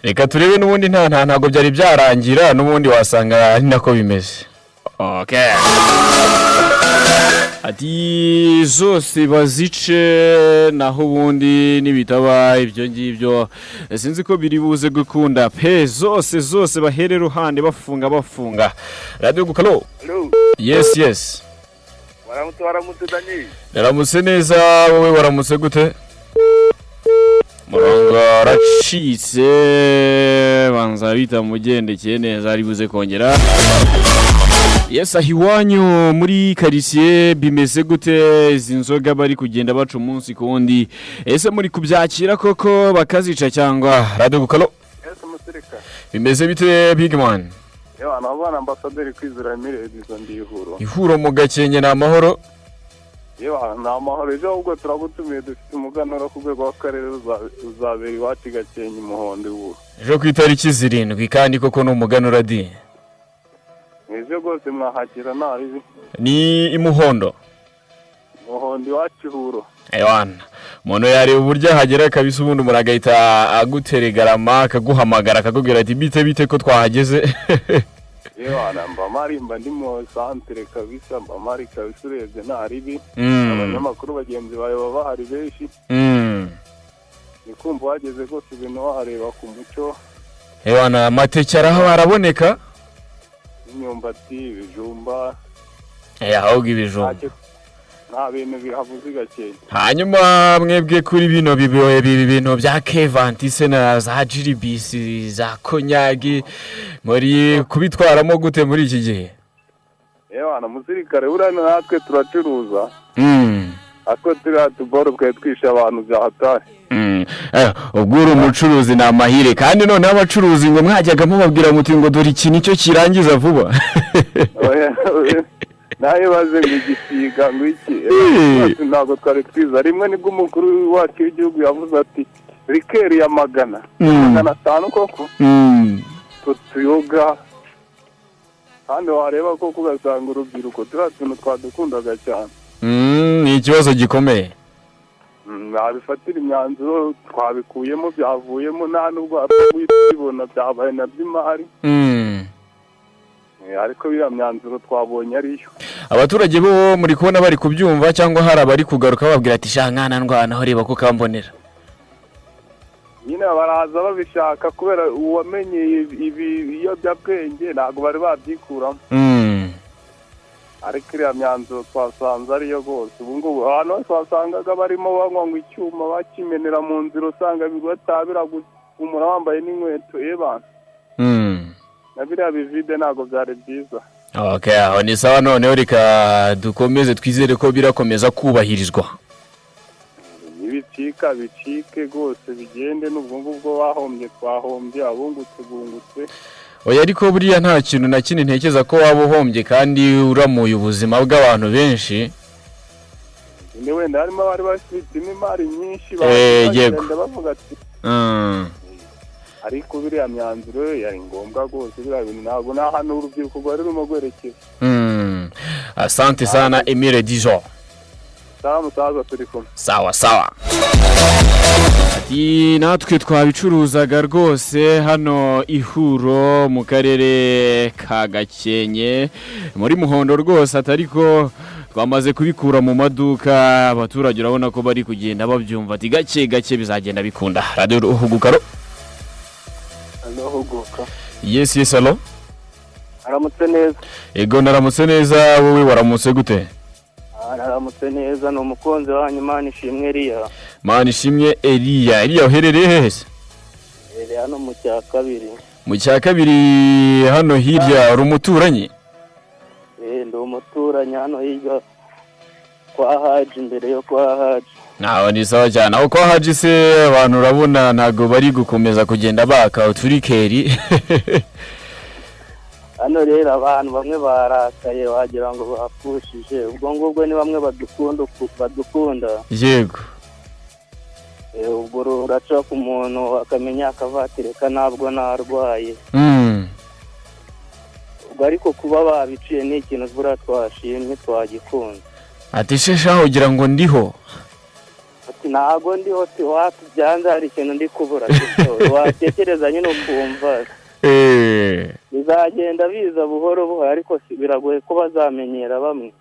Reka turebe n'ubundi ntago byari byarangira n'ubundi wasanga ari nako bimeze. Okay. Ati zose bazice naho ubundi nibitaba ibyo ngibyo sinzi ko biri buze gukunda pe zose bahere ruhande bafunga Radio Gukalo. Yes. Waramutse Dani. Naramutse neza wowe waramutse gute? Murongo racitse banza bita mugendekeye neza ari buze kongera. Yes, ahiwanyu muri quartier bimeze gute izi nzoga bari kugenda baca umunsi kundi ese muri kubyakira koko bakazica cyangwa Radio Gukalo? Yes, musirika. Bimeze bite big man? Yo anabana ambassadeur kwizera Emile Edison ndihuro. Ihuro mu Gakenke na amahoro? Yo na amahoro ejo ubwo turagutumiye dufite umuganura ku rwego w'akarere uzabera iwacu Gakenke Muhondo ubu. Ejo ku itariki 7 kandi koko no umuganura di. Ejo gose mwahakira naribi. Ni imuhondo. Muhondo iwacu huro. Ewana. Mono yari uburyo hagera kabisa ubundi muragahita aguteregarama akaguhamagara akakubwira ati bite ko twahageze. Yo anamba marimba ndimo centre kabisa mari kabisa urebye naribi. Abanyamakuru bagenzi bayo baba hari benshi. Nikumva wageze gose ibintu wahareba ku muco. Ewana amatekera aho araboneka. Imyumbati ibijumba ahubwo ibijumba nta bintu bihavuze Gakenke. Hanyuma mwebwe kuri bino bintu bya Kevantise na za Jiribisi za Konyagi muri kubitwaramo gute muri iki gihe? Ewana musirikare urana natwe turacuruza ako turatuboro twitwisha abantu bya hatari. Ubwo uri umucuruzi na amahire kandi none abacuruzi ngo mwajyaga mubabwira muti ngo dore iki nicyo kirangiza vuba. Naye baze ngigisiga ngo iki ntabwo twari twiza rimwe nibwo umukuru wacu w'igihugu yavuze ati rikeri ya magana 500 koko tuyoga kandi wareba ko kugasanga urubyiruko turatuntu twadukundaga cyane. Ni ikibazo gikomeye. Nabifatira imyanzuro twabikuyemo byavuyemo nta nubwo abibona byabaye na by'imari. Ariko biriya myanzuro twabonye ariyo. Abaturage bo muri kubona bari kubyumva cyangwa hari abari kugaruka babwira ati shankana ndwana aho reba ko kambonera. Nyine baraza babishaka kubera uwamenye ibi iyo byabwenge ntago bari babyikuramo. Ariko iriya myanzuro twasanze ariyo gose ubu ngubu ahantu twasangaga barimo banywa ngo icyuma bakimenera mu nzira usanga bibatabira umura wambaye n'inkweto ebana. Na biriya bivide ntago byari byiza. Okay, aho ni sawa noneho reka dukomeze twizere ko birakomeza kubahirizwa. Bicike gose bigende n'ubwo ngubwo bahombye twahombye abungutse bungutse. Oya ariko buriya nta kintu na kindi ntekeza ko waba uhombye kandi uramuye ubuzima bw'abantu benshi. Ni wenda harimo bari bafite imari nyinshi bagenda bavuga ati ariko biriya myanzuro yari ngombwa gose biriya bintu ntabwo na hano urubyiruko rwari rumo gwerekeza. Asante sana Emile Dijon. Sawa turi kumwe. Sawa. Ati natwe twabicuruzaga rwose hano ihuro mu karere ka Gakenke muri Muhondo rwose atariko twamaze kubikura mu maduka abaturage urabona ko bari kugenda babyumva ati gake bizagenda bikunda. Radio Gukalo. Hello Huguka. Yes hello. Aramutse neza. Ego naramutse neza wowe waramutse gute? Aramutse neza no mukonzi wanyu Manishimwe Elia. Manishimwe Elia uherereye hese? Hano mu cya kabiri. Mu cya kabiri hano hirya uri umuturanyi? Ndi umuturanyi hano hirya kwa Haji imbere yo kwa Haji. Naho ni sawa cyane aho kwa Haji se abantu urabona ntago bari gukomeza kugenda baka uturikeri. Hano rero abantu bamwe barakaye wagira ngo bafushije ubwo ngubwo ni bamwe badukunda. Yego. Ubwo uraca ku muntu akamenya akabatireka ntabwo narwaye. Ubwo ariko kuba babiciye ni ikintu twashimye twagikunze. Ati shesha ugira ngo ndiho. Ati ntago ndi hose wapi byanze hari ikintu ndi kubura watekereza nyine ukumva bizagenda biza buhoro buhoro ariko biragoye ko bazamenyera bamwe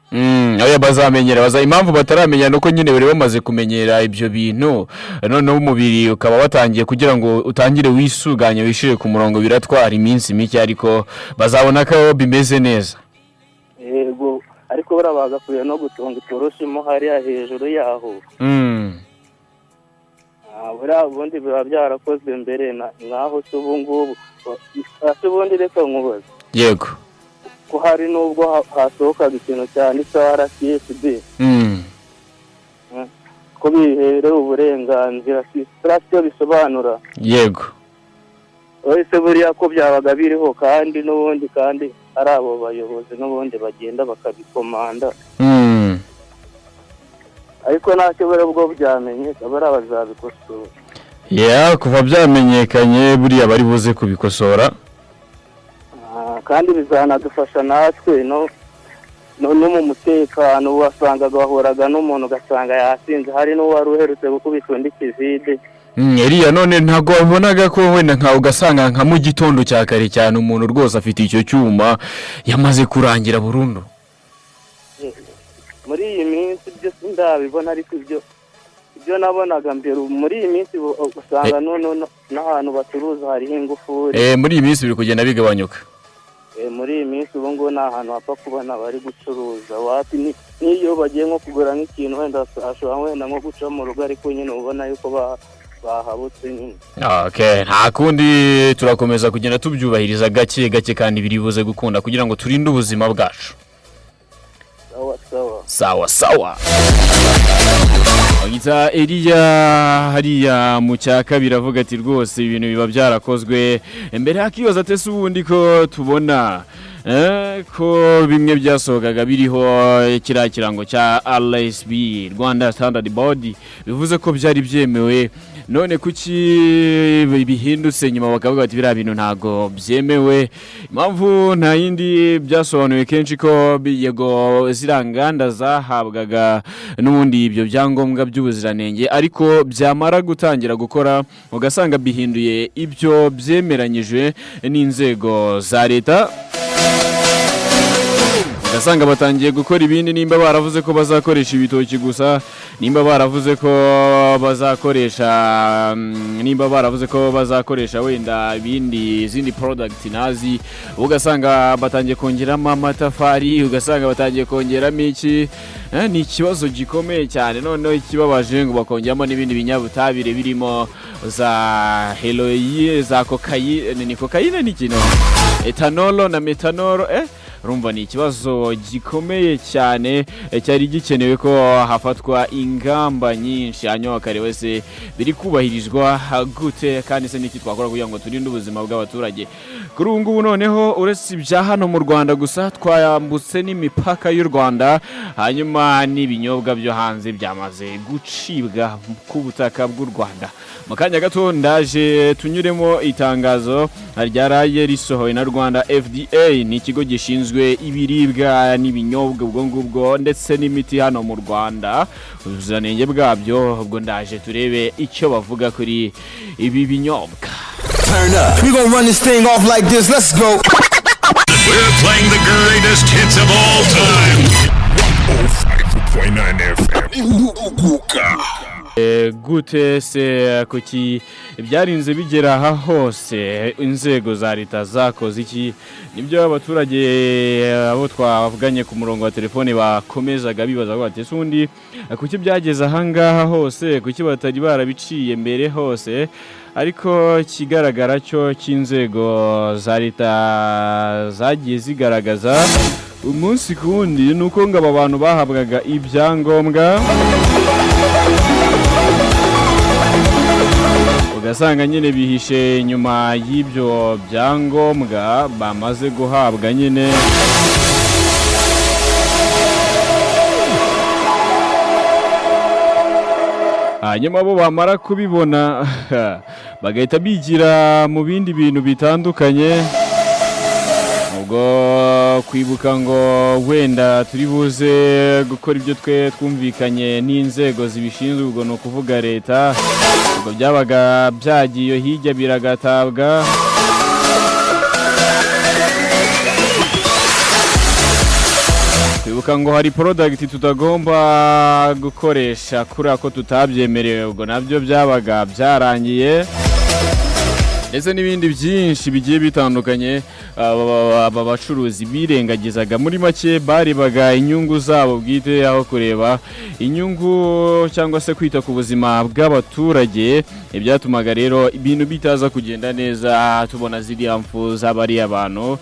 oya bazamenyera impamvu bataramenya nuko nyine bari bamaze kumenyera ibyo bintu noneho umubiri ukaba watangiye kugira ngo utangire wisuganye wishire ku murongo biratwara iminsi mike ariko bazabona ko bimeze neza yego ariko barabagakuye no gutunga itoroshimo hariya hejuru yaho ubundi biba byarakozwe mbere naho se ubu ngubu ubundi reka nkubaze yego ko hari n'ubwo hasohokaga ikintu cyane cya RCSB ko biherewe uburenganzira sitasiyo bisobanura yego ese buriya ko byabaga biriho kandi n'ubundi kandi ari abo bayobozi n'ubundi bagenda bakabikomanda ariko ntacyo buriya ubwo byamenye bariya bazabikosora kuva byamenyekanye buriya bari buze kubikosora kandi bizanadufasha natwe no mu mutekano wasangaga wahuraga n'umuntu ugasanga yasinze hari n'uwari uherutse gukubita undi kizide Eliya none ntago wabonaga ko wenda nka ugasanga nka mu gitondo cya kare cyane umuntu rwose afite icyo cyuma yamaze kurangira burundu muri iyi minsi byo sindabibona ariko ibyo nabonaga mbere muri iyi minsi usanga n'ahantu bacuruza hariho ingufuri muri iyi minsi biri kugenda bigabanyuka muri iyi minsi ubu ngubu nta hantu hapfa kubona bari gucuruza wapi n'iyo bagiye nko kugura nk'ikintu wenda ashobora wenda nko guca mu rugo ariko nyine ubona yuko bahabutse nyine nta kundi turakomeza kugenda tubyubahiriza gake gake kandi biri buze gukunda kugira ngo turinde ubuzima bwacu sawa Ogita Eliya hariya mu cyaka biravuga ati rwose ibintu biba byarakozwe mbere hakibaza atese ubundi ko tubona ko bimwe byasohokaga biriho kiriya kirango cya RSB Rwanda Standard Board bivuze ko byari byemewe none kuki bihindutse nyuma bakavuga bati biriya bintu ntago byemewe impamvu nta yindi byasobanuye kenshi ko yego ziranganda zahabwaga n'ubundi ibyo byangombwa by'ubuziranenge ariko byamara gutangira gukora ugasanga bihinduye ibyo byemeranyije n'inzego za leta ugasanga batangiye gukora ibindi nimba baravuze ko bazakoresha ibitoki gusa nimba baravuze ko bazakoresha wenda izindi product nazi ugasanga batangiye kongeramo amatafari ugasanga batangiye kongeramo iki ni ikibazo gikomeye cyane noneho ikibabaje ngo bakongeramo n'ibindi binyabutabire birimo za heroine za kokayine n'ikino etanolo na metanolo urumva ni ikibazo gikomeye cyane cyari gikenewe ko hafatwa ingamba nyinshi hanyuma bakareba se biri kubahirizwa gute kandi se n'iki twakora kugira ngo turinde ubuzima bw'abaturage kuri ubu ngubu noneho uretse ibya hano mu Rwanda gusa twayambutse n'imipaka y'u Rwanda hanyuma n'ibinyobwa byo hanze byamaze gucibwa ku butaka bw'u Rwanda mu kanya gato ndaje tunyuremo itangazo ryaraye risohowe na Rwanda FDA ni ikigo gishinzwe ibiribwa n'ibinyobwa ubwo ngubwo ndetse n'imiti hano mu Rwanda ubuziranenge bwabyo ubwo ndaje turebe icyo bavuga kuri ibi binyobwa. Turn up. We gonna run this thing off like this. Let's go. We're playing the greatest hits of all time. 105.9 FM. Gute se kuki byarinze bigera aha hose inzego za leta zakoze iki nibyo abaturage abo twavuganye ku murongo wa telefone bakomezaga bibaza ko ati sundi kuki byageze aha ngaha hose kuki batari barabiciye mbere hose ariko kigaragara cyo cy'inzego za leta zagiye zigaragaza umunsi kundi nuko ngo aba bantu bahabwaga ibyangombwa ugasanga nyine bihishe nyuma y'ibyo byangombwa bamaze guhabwa nyine hanyuma bo bamara kubibona bagahita bigira mu bindi bintu bitandukanye ubwo ubwo kwibuka ngo wenda turi buze gukora ibyo twumvikanye n'inzego zibishinzwe, ubwo no kuvuga leta, ubwo byabaga byagiye hirya biragatabwa. Kwibuka ngo hari product tutagomba gukoresha kuri ako tutabyemerewe, ubwo nabyo byabaga byarangiye, ndetse n'ibindi byinshi bigiye bitandukanye aba bacuruzi birengagizaga. Muri make barebaga inyungu zabo bwite aho kureba inyungu cyangwa se kwita ku buzima bw'abaturage. Ibyatumaga rero ibintu bitaza kugenda neza, tubona ziriya mfu z'abari abantu,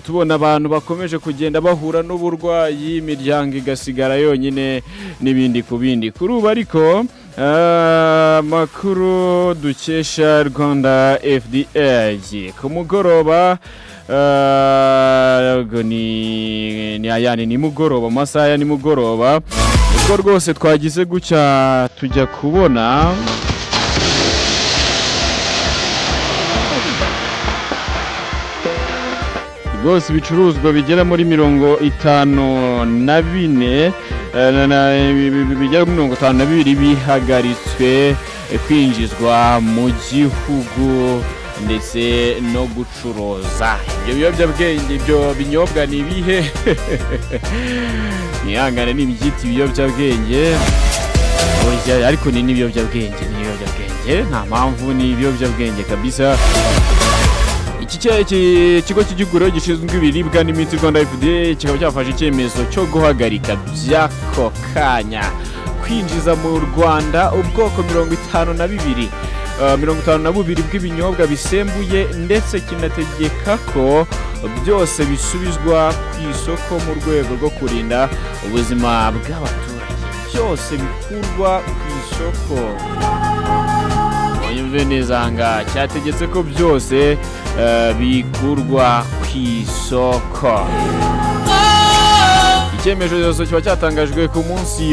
tubona abantu bakomeje kugenda bahura n'uburwayi, imiryango igasigara yonyine n'ibindi ku bindi. Kuri ubu ariko makuru dukesha Rwanda FDA ku mugoroba, ni mugoroba, amasaha ya nimugoroba, ubwo rwose twagize gucya tujya kubona rwose ibicuruzwa bigera muri 54 bigera muri 52 bihagaritswe kwinjizwa mu gihugu ndetse no gucuruza ibyo biyobyabwenge. Ibyo binyobwa ni ibihe? Nihangane n'ibyiti ibiyobyabwenge, ariko ni n'ibiyobyabwenge, nta mpamvu ni ibiyobyabwenge kabisa. Iki kigo cy'igihugu gishinzwe ibiribwa n'imiti Rwanda FDA kikaba cyafashe icyemezo cyo guhagarika by'ako kanya kwinjiza mu Rwanda ubwoko 52 bw'ibinyobwa bisembuye, ndetse kinategeka ko byose bisubizwa ku isoko mu rwego rwo kurinda ubuzima bw'abaturage. Byose bikurwa ku isoko. Yumve neza nga cyategetse ko byose bikurwa ku isoko. Icyemezo kiba cyatangajwe ku munsi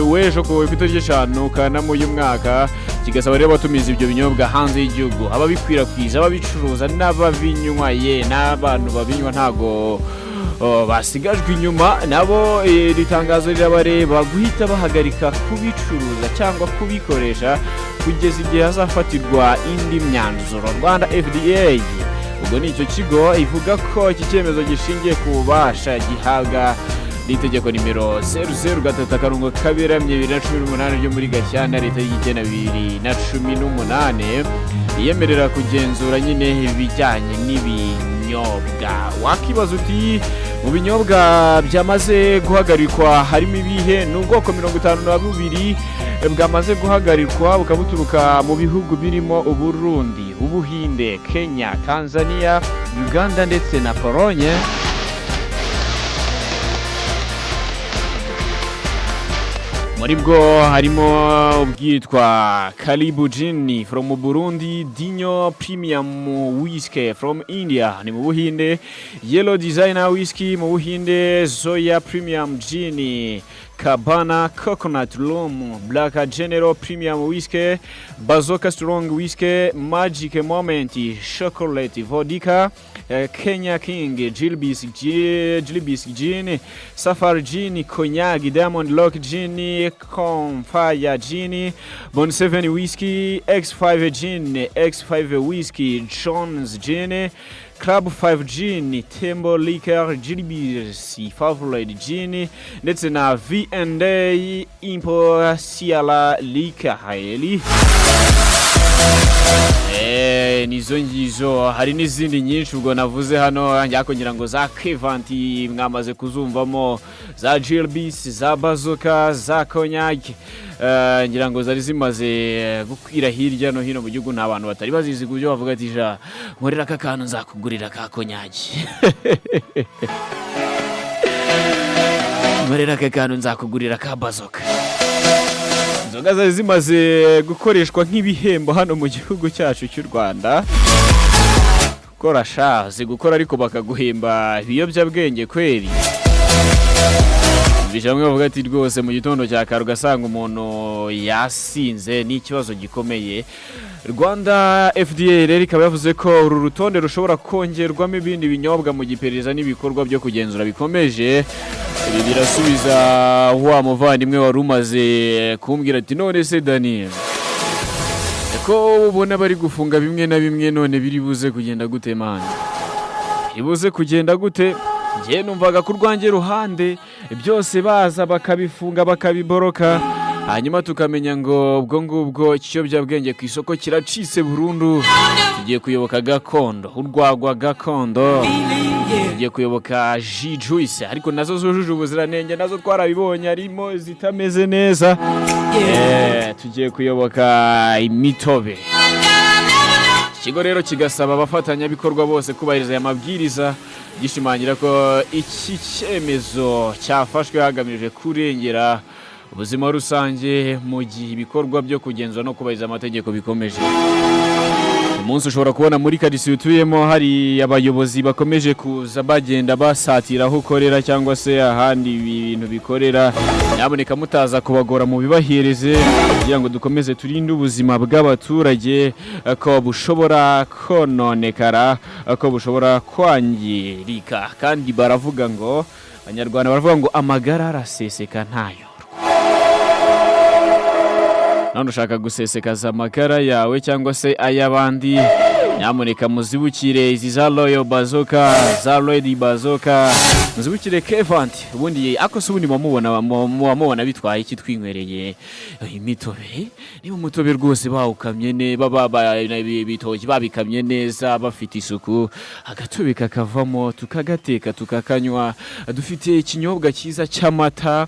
w'ejo ku itariki 5 Kanama uyu mwaka, kigasaba rero abatumiza ibyo binyobwa hanze y'igihugu, ababikwirakwiza, ababicuruza n'ababinywa, n'abantu babinywa ntago basigajwe inyuma. Nabo ritangazo rirabareba guhita bahagarika kubicuruza cyangwa kubikoresha kugeza igihe hazafatirwa indi myanzuro. Rwanda FDA ubwo ni icyo kigo ivuga ko iki cyemezo gishingiye ku bubasha gihabwa n'itegeko nimero 00/2018 ryo muri Gashyantare leta y'igena 2018 yemerera kugenzura nyine ibijyanye n'ibinyobwa. Wakibaza uti mu binyobwa byamaze guhagarikwa harimo ibihe? Ni ubwoko 52 bwamaze guhagarikwa, bukabuturuka mu bihugu birimo Uburundi, Ubuhinde, Kenya, Tanzania, Uganda ndetse na Pologne. Muri bwo harimo ubwitwa Karibu Gin from Burundi, Dinyo Premium Whiskey from India ni mu Buhinde, Yellow Designer Whiskey mu Buhinde, Zoya Premium Gin, Cabana Coconut Rum, Black General Premium Whiskey, Bazoka Strong Whiskey, Magic Moment Chocolate Vodka, Kenya King Gilbis Gin, Safari Gin, Cognac, Diamond Lock Gin, Confire Gin, Bon 7 Whiskey, X5 Gin, X5 Whiskey, Jones Gin, Club 5 Gin, Tembo Liquor, Gilbis Favorite Gin, ndetse na V&A Imperial Liquor. Nizo ngizo, hari n'izindi nyinshi ubwo navuze hano njya kugira ngo za Kevanti mwamaze kuzumvamo, za Gilbis, za Bazoka, za Cognac, ngira ngo zari zimaze gukwira hirya no hino mu gihugu. Nta bantu batari bazizi kubyo bavuga ati ja nkorera aka kantu nzakugurira ka Cognac, nkorera aka kantu nzakugurira ka Bazoka. Inzoga zari zimaze gukoreshwa nk'ibihembo hano mu gihugu cyacu cy'u Rwanda. Gukora shazi gukora ariko bakaguhemba ibiyobyabwenge kweri. bamwe bavuga ati rwose mu gitondo cya kare ugasanga umuntu yasinze n'ikibazo gikomeye. Rwanda FDA rero ikaba yavuze ko uru rutonde rushobora kongerwamo ibindi binyobwa mu giperereza n'ibikorwa byo kugenzura bikomeje. Ibi birasubiza wa muvandimwe wari umaze kumbwira ati none se Daniel ko ubona bari gufunga bimwe na bimwe none biri buze kugenda gute manje? Ibuze kugenda gute? Ngiye numvaga ku rwange ruhande byose baza bakabifunga bakabiboroka, hanyuma tukamenya ngo ubwo ngubwo ikiyobyabwenge ku isoko kiracitse burundu. Tugiye kuyoboka gakondo, urwagwa gakondo, tugiye kuyoboka juice, ariko nazo zujuje ubuziranenge, nazo twarabibonye harimo zitameze neza. Tugiye kuyoboka imitobe. Ikigo rero kigasaba abafatanyabikorwa bose kubahiriza aya mabwiriza, gishimangira ko iki cyemezo cyafashwe hagamije kurengera ubuzima rusange mu gihe ibikorwa byo kugenzura no kubahiriza amategeko bikomeje. Umunsi ushobora kubona muri karitsiye utuyemo hari abayobozi bakomeje kuza bagenda basatira aho ukorera cyangwa se ahandi ibintu bikorera. Nyaboneka mutaza kubagora mu bibahereze kugira ngo dukomeze turinde ubuzima bw'abaturage ko bushobora kononekara, ko bushobora kwangirika. Kandi baravuga ngo, Abanyarwanda baravuga ngo amagara araseseka ntayo. None ushaka gusesekaza amagara yawe cyangwa se ay'abandi, nyamuneka muzibukire izi za Royal Bazoka, za Lady Bazoka, muzibukire Kevant. Ubundi akose ubundi mubona bitwaye iki twinywereye imitobe? Niba umutobe rwose bawukamye bitoki babikamye neza bafite isuku, agatobe kakavamo tukagateka tukakanywa, dufite ikinyobwa cyiza cy'amata.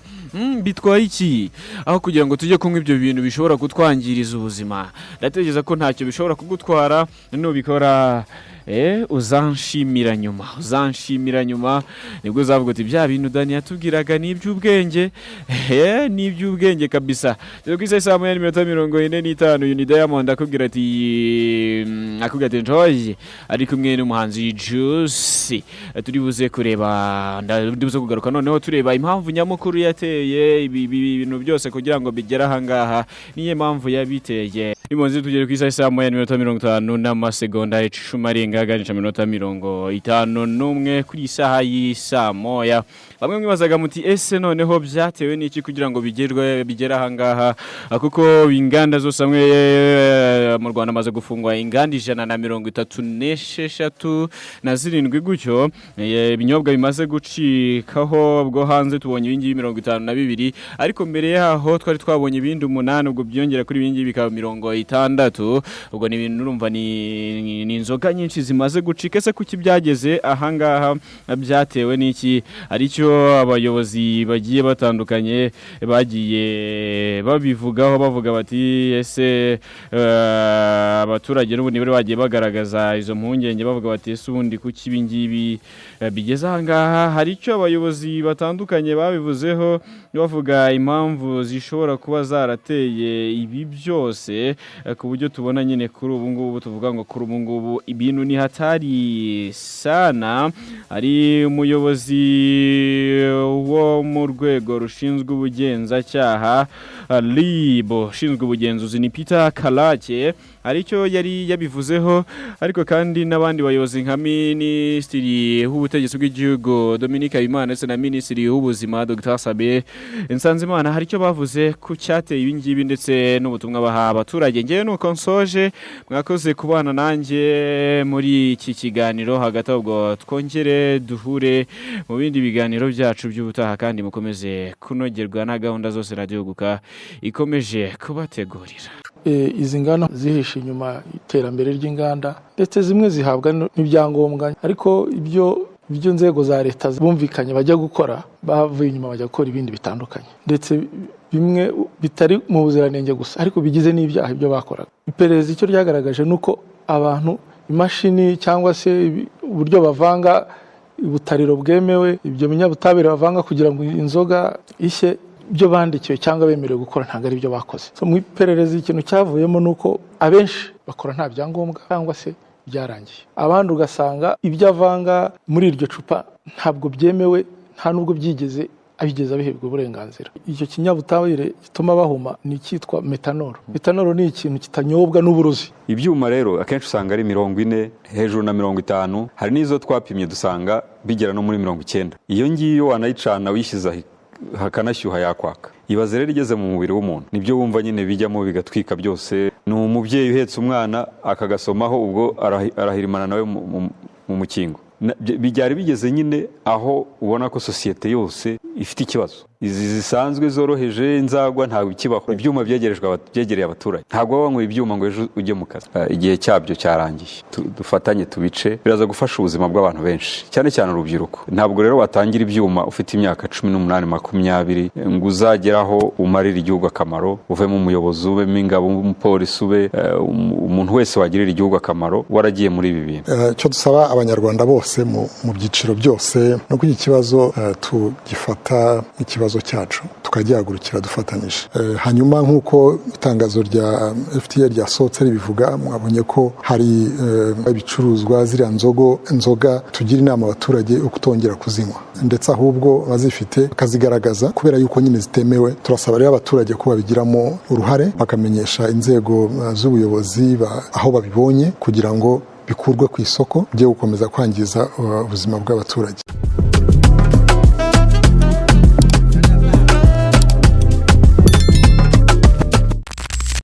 Bitwaye iki? Aho kugira ngo tujye kunywa ibyo bintu bishobora kutwangiriza ubuzima. Ndatekereza ko ntacyo bishobora kugutwara nubikora. Uzanshimira nyuma nibwo uzavuga uti bya bintu Dani yatubwiraga ni iby'ubwenge. Ni iby'ubwenge kabisa. Rero kwisa saa 4:45 Uni Diamond akubwira ati njoye ari kumwe n'umuhanzi Juice. Turi buze kureba, ndibuze kugaruka noneho tureba impamvu nyamukuru yateye ibi bintu byose kugira ngo bigere aha ngaha. Niye mpamvu yabiteye. Nimonze tugere kwisa saa 4:50 n'amasegonda 10 aganisha minota 51 kuri isaha y'isa moya. Bamwe mwibazaga muti ese noneho byatewe n'iki kugira ngo bigera aha ngaha? Kuko inganda zose amwe mu Rwanda maze gufungwa inganda 136 na 7 gutyo. Ibinyobwa bimaze gucikaho bwo hanze tubonye ibingi 52, ariko mbere yaho twari twabonye ibindi 8, ubwo byongera kuri ibingi bikaba 60. Ubwo ni ibintu urumva ni inzoga nyinshi zimaze gucika. Ese kuki byageze aha ngaha? Byatewe n'iki? Aricyo abayobozi bagiye batandukanye bagiye babivugaho, bavuga bati ese abaturage n'ubundi bari bagiye bagaragaza izo mpungenge, bavuga bati ese ubundi kuki ibingibi bigeze aha ngaha? Hari icyo abayobozi batandukanye babivuzeho, bavuga impamvu zishobora kuba zarateye ibi byose, ku buryo tubona nyine kuri ubu ngubu tuvuga ngo kuri ubu ngubu ibintu ni hatari sana. Ari umuyobozi wo mu rwego rushinzwe ubugenzacyaha RIB, ushinzwe ubugenzuzi ni Peter Karake, aricyo yari yabivuzeho. Ariko kandi n'abandi bayobozi nka Minisitiri w'ubutegetsi bw'igihugu Dominique Habimana ndetse na Minisitiri w'ubuzima Dr Sabin Nsanzimana haricyo bavuze ku cyateye ibingibi ndetse n'ubutumwa baha abaturage. Ngewe nuko nsoje, mwakoze kubana nanjye muri iki kiganiro. Hagati ubwo twongere duhure mu bindi biganiro byacu by'ubutaha, kandi mukomeze kunogerwa na gahunda zose Radio Guka ikomeje kubategurira. Izi ngano zihishe inyuma iterambere ry'inganda, ndetse zimwe zihabwa n'ibyangombwa, ariko ibyo nzego za leta bumvikanye bajya gukora, bavuye inyuma bajya gukora ibindi bitandukanye, ndetse bimwe bitari mu buziranenge gusa, ariko bigize n'ibyaha ibyo bakoraga. Iperereza icyo ryagaragaje nuko abantu, imashini cyangwa se uburyo bavanga ubutariro bwemewe, ibyo binyabutabire bavanga kugira ngo inzoga ishye, byo bandikiwe cyangwa bemerewe gukora ntabwo ari byo bakoze. Mu iperereza ikintu cyavuyemo nuko abenshi bakora nta byangombwa cyangwa se byarangiye. Abandi ugasanga ibyo avanga muri iryo cupa ntabwo byemewe, nta nubwo byigeze abigeze abiherwa uburenganzira. Icyo kinyabutabire gituma bahuma ni icyitwa metanol. Metanol ni ikintu kitanyobwa n'uburozi. Ibyuma rero akenshi usanga ari 40 hejuru na 50, hari n'izo twapimye dusanga bigera no muri 90. Iyo ngiyo wanayicana wishiza hakanashyuha yakwaka. Ibaze rero igeze mu mubiri w'umuntu, nibyo wumva nyine bijyamo bigatwika byose. Ni umubyeyi uhetse umwana akagasomaho, ubwo arahirimana nawe mu mukingo. Bijyari bigeze nyine aho ubona ko sosiyete yose ifite ikibazo. Izi zisanzwe zoroheje inzagwa ntabwo ikibaho. Ibyuma byegereye abaturage. Ntabwo banywa ibyuma ngo ejo ujye mu kazi. Igihe cyabyo cyarangiye. Dufatanye tubice, biraza gufasha ubuzima bw'abantu benshi, cyane cyane urubyiruko. Ntabwo rero watangira ibyuma ufite imyaka 18 20 ngo uzageraho umarira igihugu akamaro, uvemo umuyobozi, uvemo ingabo, umupolisi, ube umuntu wese wagirira igihugu akamaro waragiye muri ibi bintu. Cyo dusaba abanyarwanda bose mu byiciro byose no kugira ikibazo tugifata ikibazo cyacu tukagihagurukira dufatanyije. Hanyuma nk'uko itangazo rya FTA ryasohotse ribivuga, mwabonye ko hari ibicuruzwa ziriya inzoga tugira inama abaturage ukutongera kuzinywa, ndetse ahubwo bazifite bakazigaragaza kubera yuko nyine zitemewe. Turasaba rero abaturage ko babigiramo uruhare, bakamenyesha inzego z'ubuyobozi aho babibonye kugira ngo bikurwe ku isoko byo gukomeza kwangiza ubuzima bw'abaturage.